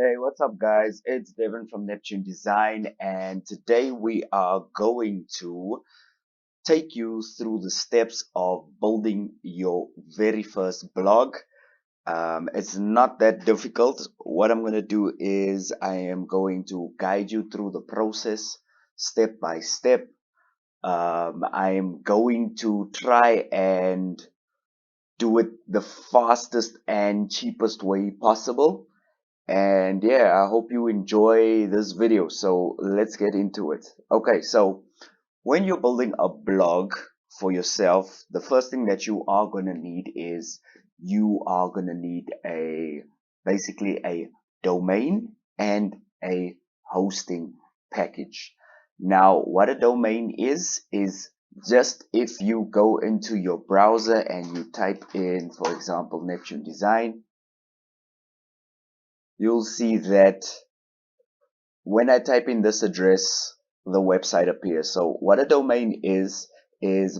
Hey, what's up, guys? It's Devin from Neptune Design, and today we are going to take you through the steps of building your very first blog. It's not that difficult. What I'm going to do is I am going to guide you through the process step by step. I am going to try and do it the fastest and cheapest way possible. And yeah, I hope you enjoy this video. So let's get into it. Okay, so when you're building a blog for yourself, the first thing that you are going to need is you are going to need basically a domain and a hosting package. Now, what a domain is just if you go into your browser and you type in, for example, Neptune Design, you'll see that when I type in this address, the website appears. So what a domain is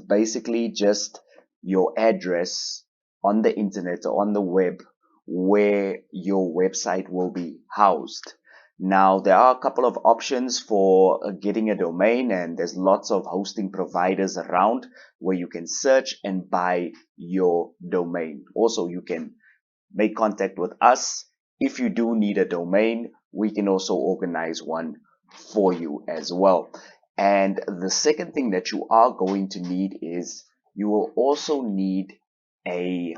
basically just your address on the internet or on the web where your website will be housed. Now, there are a couple of options for getting a domain, and there's lots of hosting providers around where you can search and buy your domain. Also, you can make contact with us. If you do need a domain, we can also organize one for you as well. And the second thing that you are going to need is you will also need a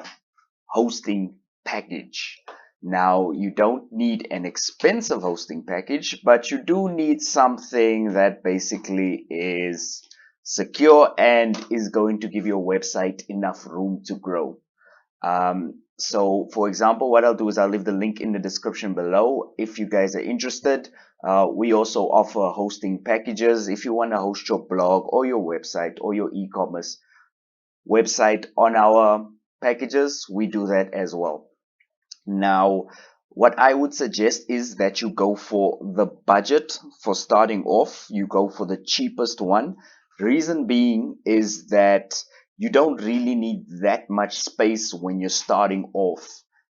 hosting package. Now, you don't need an expensive hosting package, but you do need something that basically is secure and is going to give your website enough room to grow. So for example, what I'll do is I'll leave the link in the description below. If you guys are interested, we also offer hosting packages. If you want to host your blog or your website or your e-commerce website on our packages, we do that as well. Now, what I would suggest is that you go for the budget for starting off. You go for the cheapest one. Reason being is that you don't really need that much space when you're starting off.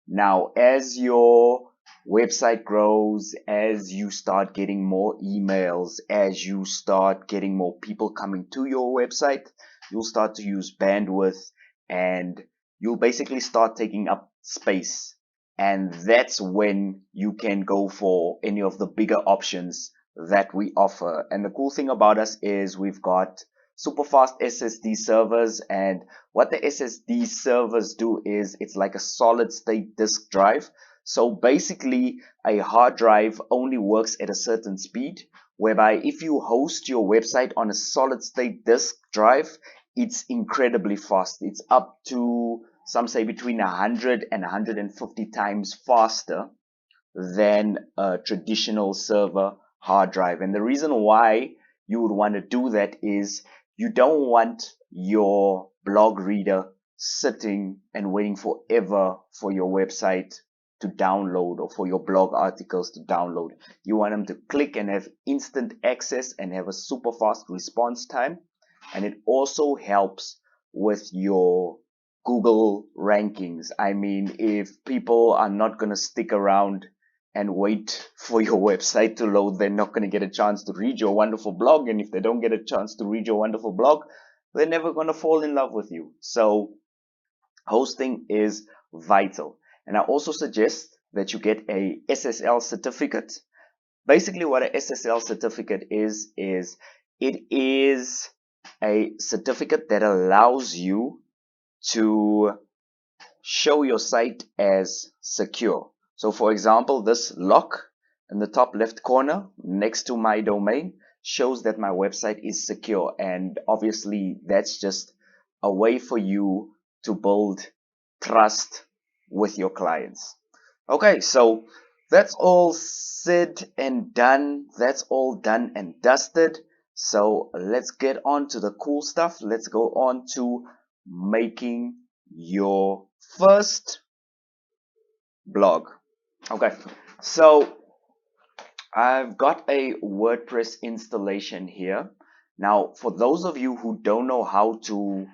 Now, as your website grows, as you start getting more emails, as you start getting more people coming to your website, you'll start to use bandwidth and you'll basically start taking up space. And that's when you can go for any of the bigger options that we offer. And the cool thing about us is we've got super fast SSD servers, and what the SSD servers do is it's like a solid state disk drive. So basically a hard drive only works at a certain speed, whereby if you host your website on a solid state disk drive, it's incredibly fast. It's up to, some say, between 100 and 150 times faster than a traditional server hard drive. And the reason why you would want to do that is you don't want your blog reader sitting and waiting forever for your website to download or for your blog articles to download. You want them to click and have instant access and have a super fast response time. And it also helps with your Google rankings. I mean, if people are not going to stick around and wait for your website to load, they're not going to get a chance to read your wonderful blog. And if they don't get a chance to read your wonderful blog, they're never going to fall in love with you. So hosting is vital. And I also suggest that you get a SSL certificate. Basically, what a SSL certificate is it is a certificate that allows you to show your site as secure. So for example, this lock in the top left corner next to my domain shows that my website is secure. And obviously that's just a way for you to build trust with your clients. Okay, so that's all said and done. That's all done and dusted. So let's get on to the cool stuff. Let's go on to making your first blog. Okay, so I've got a WordPress installation here. Now, for those of you who don't know how to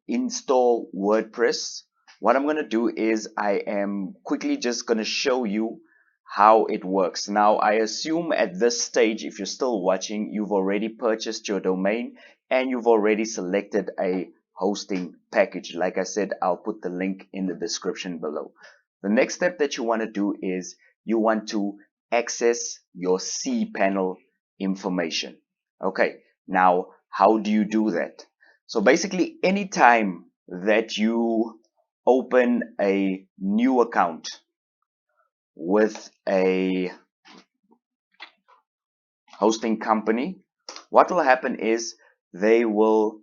install WordPress, what I'm going to do is I am quickly just going to show you how it works. Now, I assume at this stage, if you're still watching, you've already purchased your domain and you've already selected a hosting package. Like I said, I'll put the link in the description below. The next step that you want to do is you want to access your cPanel information. Okay, now how do you do that? So basically, anytime that you open a new account with a hosting company, what will happen is they will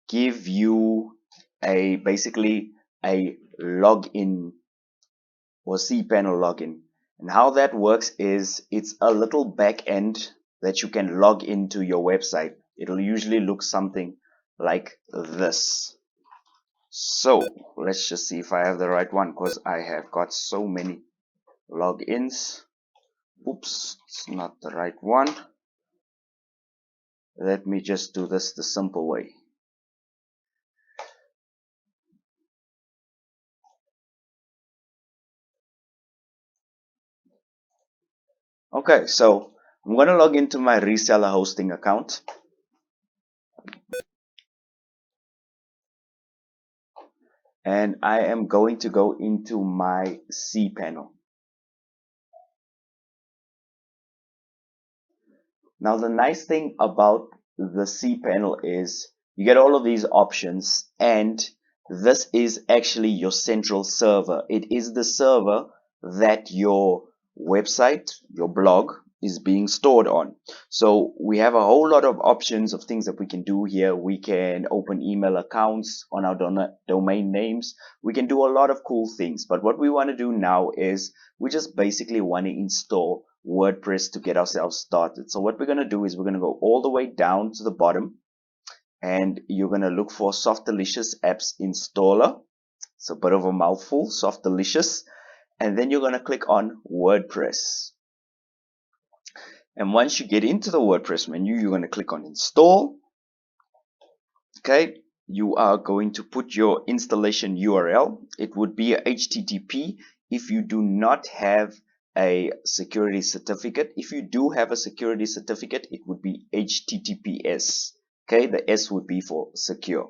give you basically a login or cPanel login. And how that works is it's a little back end that you can log into your website. It'll usually look something like this. So let's just see if I have the right one, because I have got so many logins. Oops, it's not the right one. Let me just do this the simple way. Okay, so I'm going to log into my reseller hosting account. And I am going to go into my cPanel. Now, the nice thing about the cPanel is you get all of these options, and this is actually your central server. It is the server that your website, your blog, is being stored on. So we have a whole lot of options of things that we can do here. We can open email accounts on our domain names. We can do a lot of cool things. But what we want to do now is we just basically want to install WordPress to get ourselves started. So what we're going to do is we're going to go all the way down to the bottom, and you're going to look for Softalicious Apps Installer. It's a bit of a mouthful, Softalicious. And then you're going to click on WordPress. And once you get into the WordPress menu, you're going to click on Install. Okay, you are going to put your installation URL. It would be a HTTP if you do not have a security certificate. If you do have a security certificate, it would be HTTPS. Okay, the S would be for secure.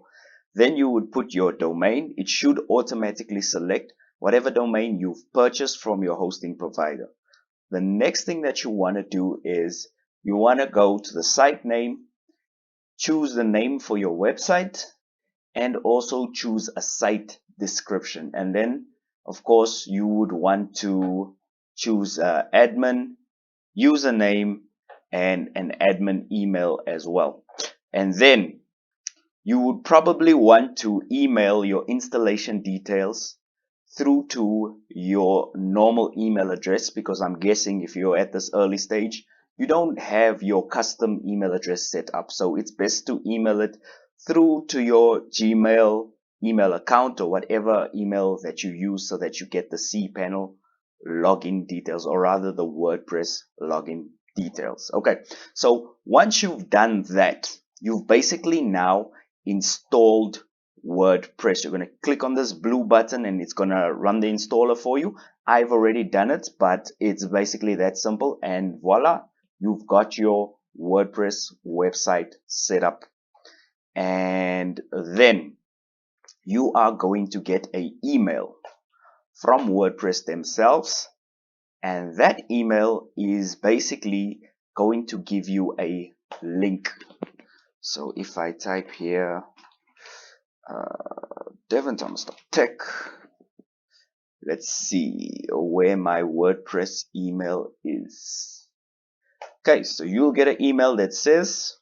Then you would put your domain. It should automatically select whatever domain you've purchased from your hosting provider. The next thing that you want to do is you want to go to the site name, choose the name for your website, and also choose a site description. And then, of course, you would want to choose admin, username, and an admin email as well. And then you would probably want to email your installation details through to your normal email address, because I'm guessing if you're at this early stage, you don't have your custom email address set up. So it's best to email it through to your Gmail email account or whatever email that you use, so that you get the cPanel login details, or rather the WordPress login details. Okay, so once you've done that, you've basically now installed WordPress. You're going to click on this blue button and it's going to run the installer for you. I've already done it, but it's basically that simple, and voila, you've got your WordPress website set up. And then you are going to get an email from WordPress themselves, and that email is basically going to give you a link. So if I type here devinthomas.tech, let's see where my WordPress email is. Okay, so you'll get an email that says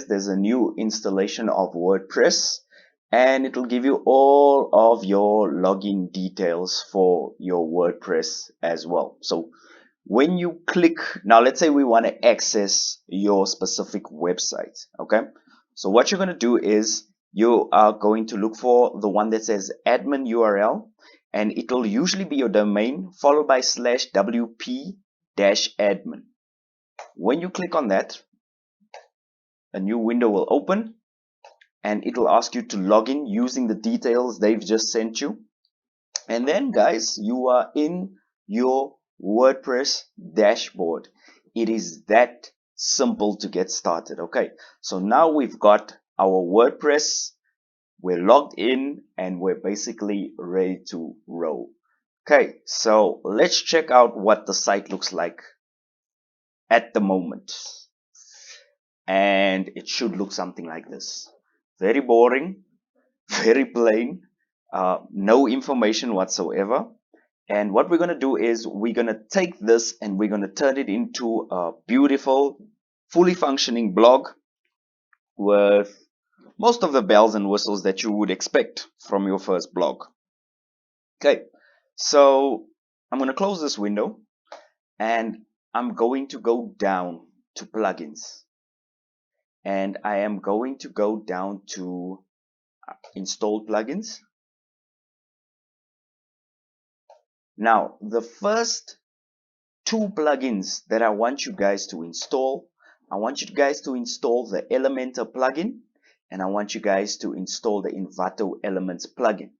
there's a new installation of WordPress, and it'll give you all of your login details for your WordPress as well. So when you click, now let's say we want to access your specific website. Okay, so what you're going to do is you are going to look for the one that says admin URL, and it'll usually be your domain followed by /wp-admin. When you click on that, a new window will open, and it'll ask you to log in using the details they've just sent you. And then guys, you are in your WordPress dashboard. It is that simple to get started. Okay, so now we've got our WordPress, we're logged in, and we're basically ready to roll. Okay, so let's check out what the site looks like at the moment. And it should look something like this. Very boring, very plain, no information whatsoever. And what we're going to do is we're going to take this and we're going to turn it into a beautiful, fully functioning blog with most of the bells and whistles that you would expect from your first blog. Okay, so I'm going to close this window and I'm going to go down to plugins. And I am going to go down to install plugins. Now, the first two plugins that I want you guys to install, I want you guys to install the Elementor plugin, and I want you guys to install the Envato Elements plugin.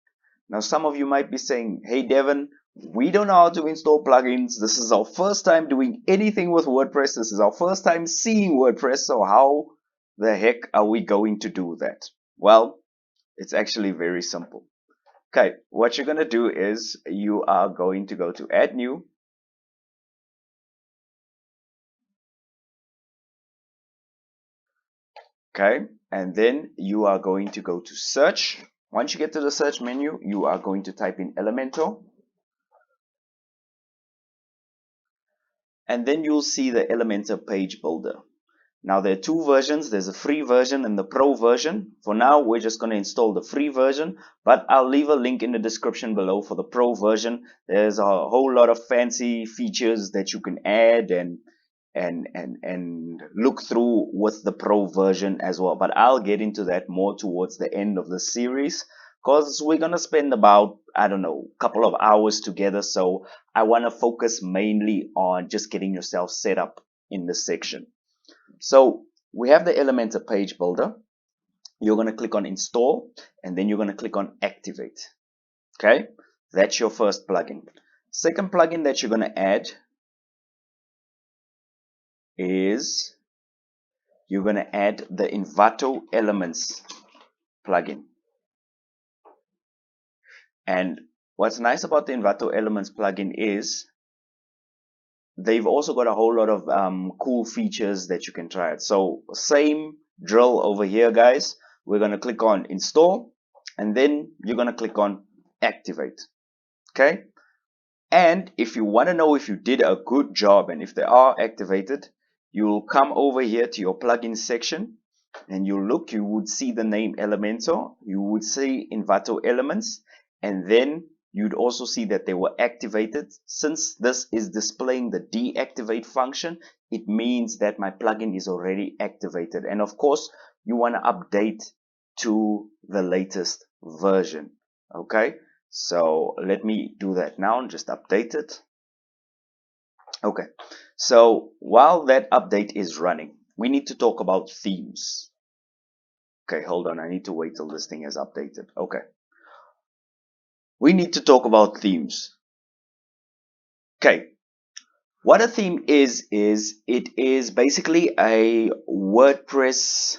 Now, some of you might be saying, hey Devin, we don't know how to install plugins. This is our first time doing anything with WordPress. This is our first time seeing WordPress. So how the heck are we going to do that? Well, it's actually very simple. Okay, what you're going to do is you are going to go to add new. Okay, and then you are going to go to search. Once you get to the search menu, you are going to type in Elementor. And then you'll see the Elementor page builder. Now there are two versions. There's a free version and the pro version. For now, we're just going to install the free version, but I'll leave a link in the description below for the pro version. There's a whole lot of fancy features that you can add and look through with the pro version as well. But I'll get into that more towards the end of the series, because we're going to spend about, I don't know, a couple of hours together. So I want to focus mainly on just getting yourself set up in this section. So we have the Elementor page builder. You're going to click on install and then you're going to click on activate. Okay, that's your first plugin. Second plugin that you're going to add is you're going to add the Envato Elements plugin. And what's nice about the Envato Elements plugin is they've also got a whole lot of cool features that you can try it. So same drill over here, guys. We're going to click on install and then you're going to click on activate. Okay. And if you want to know if you did a good job and if they are activated, you'll come over here to your plugin section and you look, you would see the name Elementor, you would see Envato Elements, and then you'd also see that they were activated. Since this is displaying the deactivate function, it means that my plugin is already activated. And of course, you want to update to the latest version. Okay, so let me do that now and just update it. Okay, so while that update is running, we need to talk about themes. Okay, hold on, I need to wait till this thing is updated. Okay. We need to talk about themes. Okay, what a theme is it is basically a WordPress.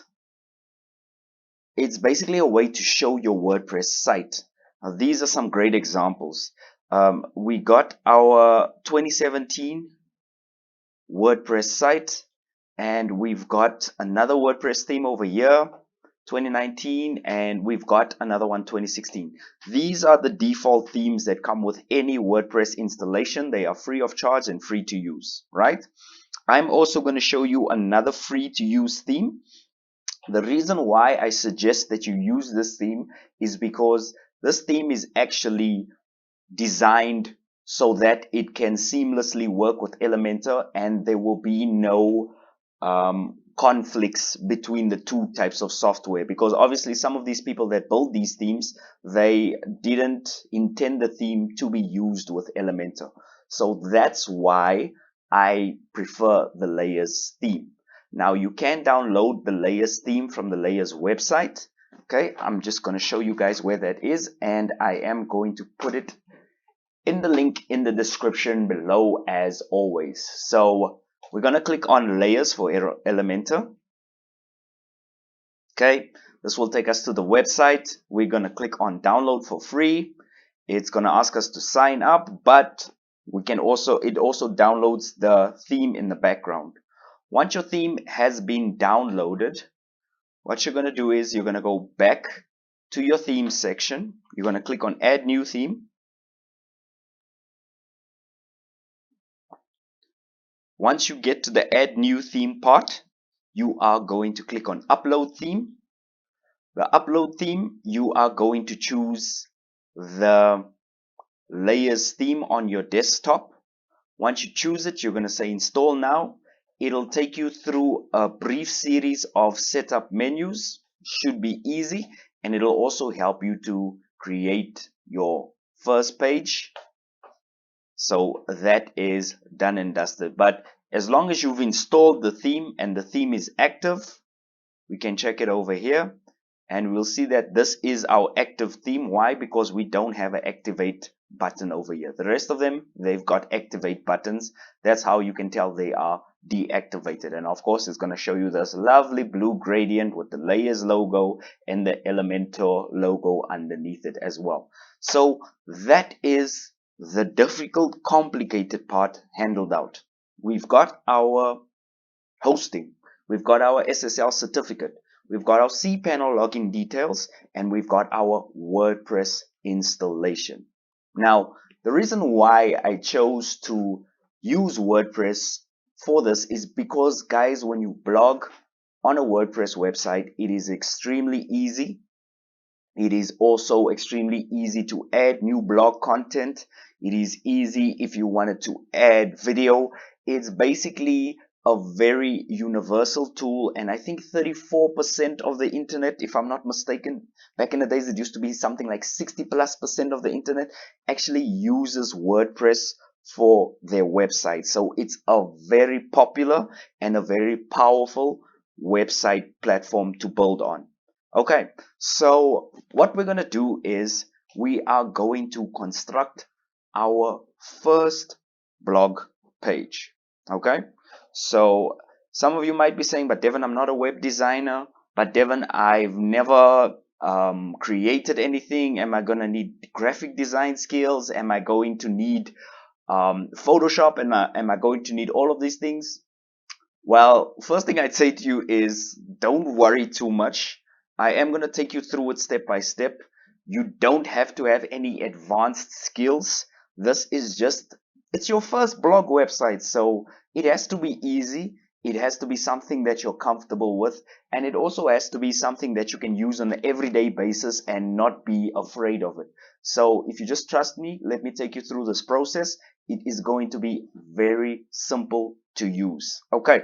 It's basically a way to show your WordPress site. Now, these are some great examples. We got our 2017 WordPress site, and we've got another WordPress theme over here, 2019, and we've got another one, 2016. These are the default themes that come with any WordPress installation. They are free of charge and free to use, right? I'm also going to show you another free to use theme. The reason why I suggest that you use this theme is because this theme is actually designed so that it can seamlessly work with Elementor and there will be no conflicts between the two types of software, because obviously some of these people that build these themes, they didn't intend the theme to be used with Elementor. So that's why I prefer the Layers theme. Now you can download the Layers theme from the Layers website. Okay, I'm just going to show you guys where that is, and I am going to put it in the link in the description below as always. So we're going to click on layers for Elementor. Okay, this will take us to the website. We're going to click on download for free. It's going to ask us to sign up, but it also downloads the theme in the background. Once your theme has been downloaded, what you're going to do is you're going to go back to your theme section. You're going to click on add new theme. Once you get to the add new theme part, you are going to click on upload theme. The upload theme, you are going to choose the layers theme on your desktop. Once you choose it, you're going to say install now. It'll take you through a brief series of setup menus. Should be easy, and it'll also help you to create your first page. So that is done and dusted. But as long as you've installed the theme and the theme is active, we can check it over here and we'll see that this is our active theme. Why? Because we don't have an activate button over here. The rest of them, they've got activate buttons. That's how you can tell they are deactivated. And of course, it's going to show you this lovely blue gradient with the layers logo and the Elementor logo underneath it as well. So that is the difficult, complicated part handled out. We've got our hosting, we've got our SSL certificate, we've got our cPanel login details, and we've got our WordPress installation. Now, the reason why I chose to use WordPress for this is because, guys, when you blog on a WordPress website, it is extremely easy. It is also extremely easy to add new blog content. It is easy if you wanted to add video. It's basically a very universal tool, and I think 34% of the internet, if I'm not mistaken, back in the days it used to be something like 60+% of the internet actually uses WordPress for their website. So it's a very popular and a very powerful website platform to build on. Okay, so what we're going to do is we are going to construct our first blog page. Okay, so some of you might be saying, but Devin, I'm not a web designer. But Devin, I've never created anything. Am I going to need graphic design skills? Am I going to need Photoshop? Am I going to need all of these things? Well, first thing I'd say to you is don't worry too much. I am going to take you through it step by step. You don't have to have any advanced skills. This is just, it's your first blog website, so it has to be easy. It has to be something that you're comfortable with, and it also has to be something that you can use on an everyday basis and not be afraid of it. So if you just trust me, let me take you through this process. It is going to be very simple to use. Okay,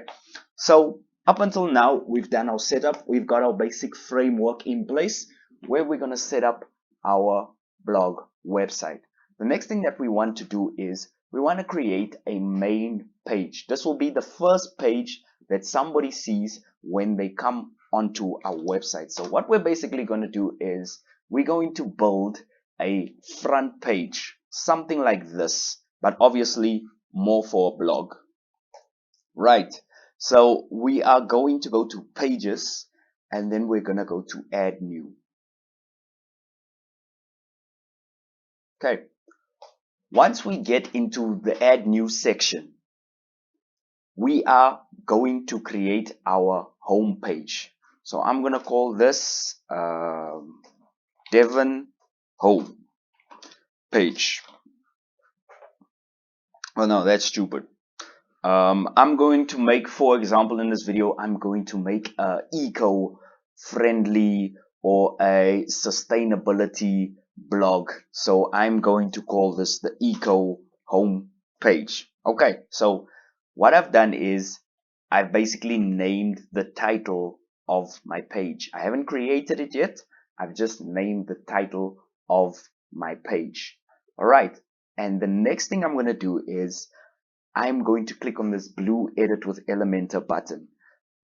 so up until now, we've done our setup. We've got our basic framework in place where we're going to set up our blog website. The next thing that we want to do is we want to create a main page. This will be the first page that somebody sees when they come onto our website. So what we're basically going to do is we're going to build a front page, something like this, but obviously more for a blog. Right. So we are going to go to pages and then we're going to go to add new. Okay. Once we get into the add new section, we are going to create our home page. So I'm going to call this Devin home page. Well, no, that's stupid. I'm going to make, for example, in this video, I'm going to make a eco-friendly or a sustainability blog. So I'm going to call this the eco home page. Okay, so what I've done is I've basically named the title of my page. I haven't created it yet. I've just named the title of my page. All right, and the next thing I'm going to do is I'm going to click on this blue edit with Elementor button.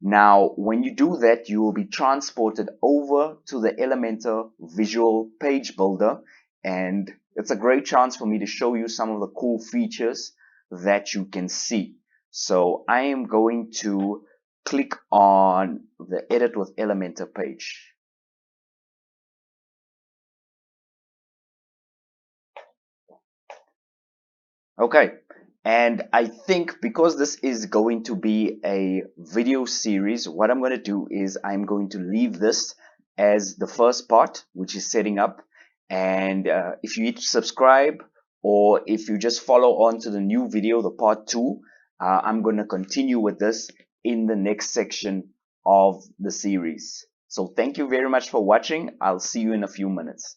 Now, when you do that, you will be transported over to the Elementor visual page builder, and it's a great chance for me to show you some of the cool features that you can see. So I am going to click on the Edit with Elementor page. Okay, and I think because this is going to be a video series, what I'm going to do is I'm going to leave this as the first part, which is setting up. And if you need to subscribe, or if you just follow on to the new video, the part 2, I'm going to continue with this in the next section of the series. So thank you very much for watching. I'll see you in a few minutes.